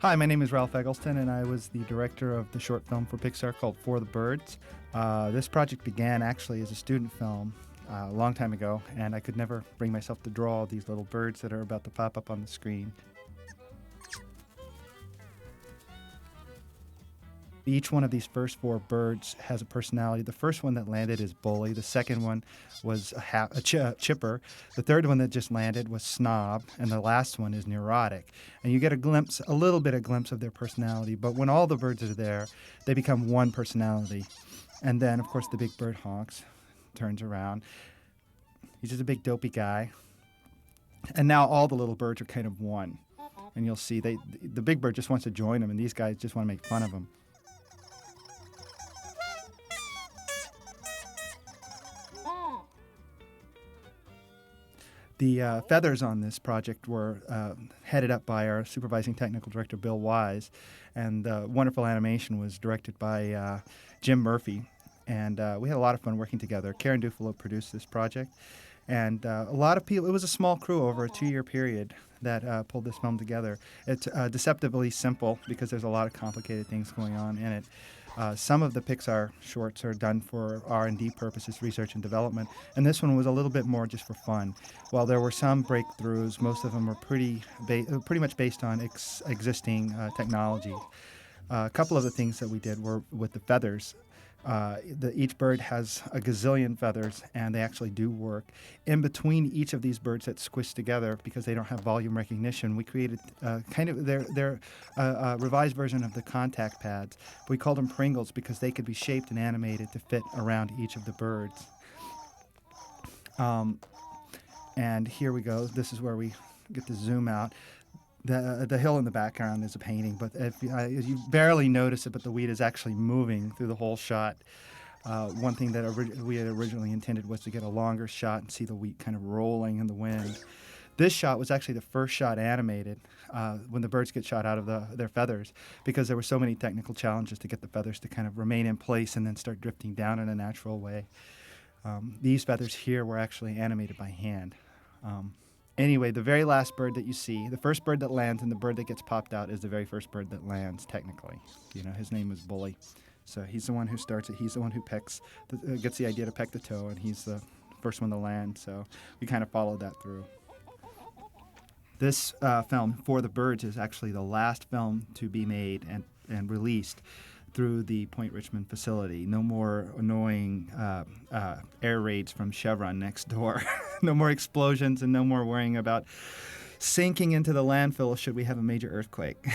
Hi, my name is Ralph Eggleston, and I was the director of the short film for Pixar called For the Birds. This project began actually as a student film a long time ago, and I could never bring myself to draw these little birds that are about to pop up on the screen. Each one of these first four birds has a personality. The first one that landed is Bully. The second one was Chipper. The third one that just landed was Snob. And the last one is Neurotic. And you get a little bit of glimpse of their personality. But when all the birds are there, they become one personality. And then, of course, the big bird honks, turns around. He's just a big dopey guy. And now all the little birds are kind of one. And you'll see the big bird just wants to join him, and these guys just want to make fun of him. The feathers on this project were headed up by our supervising technical director, Bill Wise, and wonderful animation was directed by Jim Murphy. And we had a lot of fun working together. Karen Dufalo produced this project, and a lot of people. It was a small crew over a 2-year period that pulled this film together. It's deceptively simple because there's a lot of complicated things going on in it. Some of the Pixar shorts are done for R&D purposes, research and development, and this one was a little bit more just for fun. While there were some breakthroughs, most of them were pretty much based on existing technology. A couple of the things that we did were with the feathers. Each bird has a gazillion feathers, and they actually do work. In between each of these birds that's squished together, because they don't have volume recognition, we created kind of their revised version of the contact pads. We called them Pringles because they could be shaped and animated to fit around each of the birds. And here we go. This is where we get to zoom out. The hill in the background is a painting, but if you barely notice it, but the wheat is actually moving through the whole shot. One thing that we had originally intended was to get a longer shot and see the wheat kind of rolling in the wind. This shot was actually the first shot animated when the birds get shot out of their feathers, because there were so many technical challenges to get the feathers to kind of remain in place and then start drifting down in a natural way. These feathers here were actually animated by hand. Anyway, the very last bird that you see, the first bird that lands and the bird that gets popped out is the very first bird that lands, technically. You know, his name is Bully. So he's the one who starts it. He's the one who gets the idea to peck the toe, and he's the first one to land. So we kind of followed that through. This film, For the Birds, is actually the last film to be made and released through the Point Richmond facility. No more annoying air raids from Chevron next door. No more explosions, and no more worrying about sinking into the landfill should we have a major earthquake.